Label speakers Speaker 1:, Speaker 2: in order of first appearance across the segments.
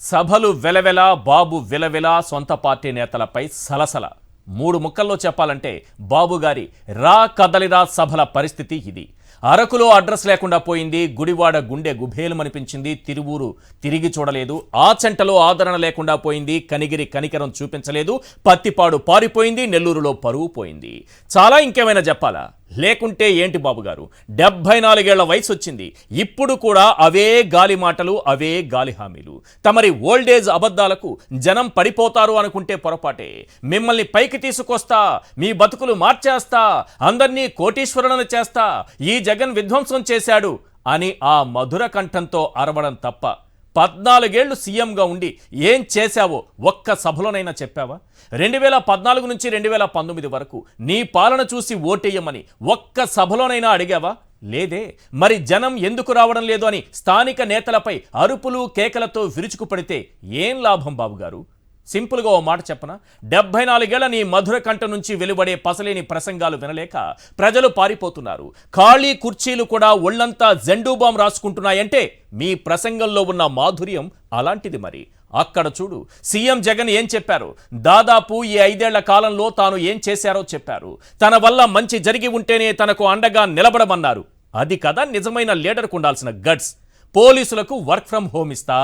Speaker 1: సభలు వెలవెల బాబు విలవిల సొంత పార్టీ నేతలపై సలసల మూడు ముక్కల్లో చెప్పాలంటే బాబు గారి రా కదలిరా సభల పరిస్థితి ఇది. అరకులో అడ్రస్ లేకుండా పోయింది. గుడివాడ గుండె గుభేలుమనిపించింది. తిరువూరు తిరిగి చూడలేదు. ఆచంటలో ఆదరణ లేకుండా పోయింది. కనిగిరి కనికరం చూపించలేదు. పత్తిపాడు పారిపోయింది. నెల్లూరులో పరువు పోయింది. చాలా ఇంకేమైనా చెప్పాలా? లేకుంటే ఏంటి బాబు గారు, 74 ఏళ్ల వయసు వచ్చింది. ఇప్పుడు కూడా అవే గాలి మాటలు, అవే గాలి హామీలు. తమరి ఓల్డేజ్ అబద్ధాలకు జనం పడిపోతారు అనుకుంటే పొరపాటే. మిమ్మల్ని పైకి తీసుకొస్తా, మీ బతుకులు మార్చేస్తా, అందర్నీ కోటీశ్వరులను చేస్తా, ఈ జగన్ విధ్వంసం చేశాడు అని ఆ మధుర కంఠంతో అరవడం తప్ప 14 ఏళ్లు సీఎంగా ఉండి ఏం చేశావో ఒక్క సభలోనైనా చెప్పావా? 2014 నుంచి 2019 వరకు నీ పాలన చూసి ఓటేయమని ఒక్క సభలోనైనా అడిగావా? లేదే. మరి జనం ఎందుకు రావడం లేదు అని స్థానిక నేతలపై అరుపులు కేకలతో విరుచుకుపడితే ఏం లాభం బాబు గారు? సింపుల్గా ఓ మాట చెప్పనా? 74 ఏళ్ల నీ మధుర కంఠ నుంచి వెలువడే పసలేని ప్రసంగాలు వినలేక ప్రజలు పారిపోతున్నారు. ఖాళీ కుర్చీలు కూడా ఒళ్లంతా జెండూ బాంబ్ రాసుకుంటున్నాయంటే మీ ప్రసంగంలో ఉన్న మాధుర్యం అలాంటిది. మరి అక్కడ చూడు, సీఎం జగన్ ఏం చెప్పారు? దాదాపు ఈ 5 ఏళ్ల కాలంలో తాను ఏం చేశారో చెప్పారు. తన వల్ల మంచి జరిగి ఉంటేనే తనకు అండగా నిలబడమన్నారు. అది కదా నిజమైన లీడర్కు ఉండాల్సిన గట్స్. పోలీసులకు వర్క్ ఫ్రం హోమ్ ఇస్తా,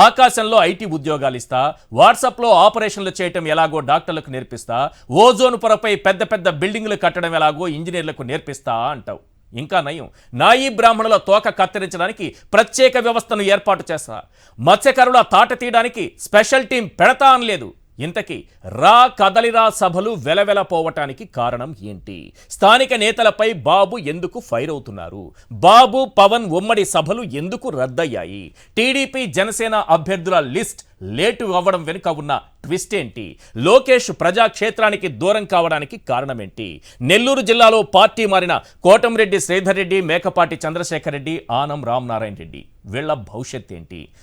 Speaker 1: ఆకాశంలో ఐటీ ఉద్యోగాలు ఇస్తా, వాట్సాప్లో ఆపరేషన్లు చేయటం ఎలాగో డాక్టర్లకు నేర్పిస్తా, ఓజోన్ పొరపై పెద్ద పెద్ద బిల్డింగ్లు కట్టడం ఎలాగో ఇంజనీర్లకు నేర్పిస్తా అంటావు. ఇంకా నయం, నాయీ బ్రాహ్మణుల తోక కత్తిరించడానికి ప్రత్యేక వ్యవస్థను ఏర్పాటు చేస్తా, మత్స్యకారుల తాట తీయడానికి స్పెషల్ టీం పెడతా అనలేదు. ఇంతకీ రా కదలిరా సభలు వెలవెలపోవటానికి కారణం ఏంటి? స్థానిక నేతలపై బాబు ఎందుకు ఫైర్ అవుతున్నారు? బాబు పవన్ ఉమ్మడి సభలు ఎందుకు రద్దయ్యాయి? టీడీపీ జనసేన అభ్యర్థుల లిస్ట్ లేటు అవ్వడం వెనుక ఉన్న ట్విస్ట్ ఏంటి? లోకేష్ ప్రజాక్షేత్రానికి దూరం కావడానికి కారణమేంటి? నెల్లూరు జిల్లాలో పార్టీ మారిన కోటంరెడ్డి శ్రీధర్ రెడ్డి, మేకపాటి చంద్రశేఖర్ రెడ్డి, ఆనం రామనారాయణ రెడ్డి వీళ్ల భవిష్యత్ ఏంటి?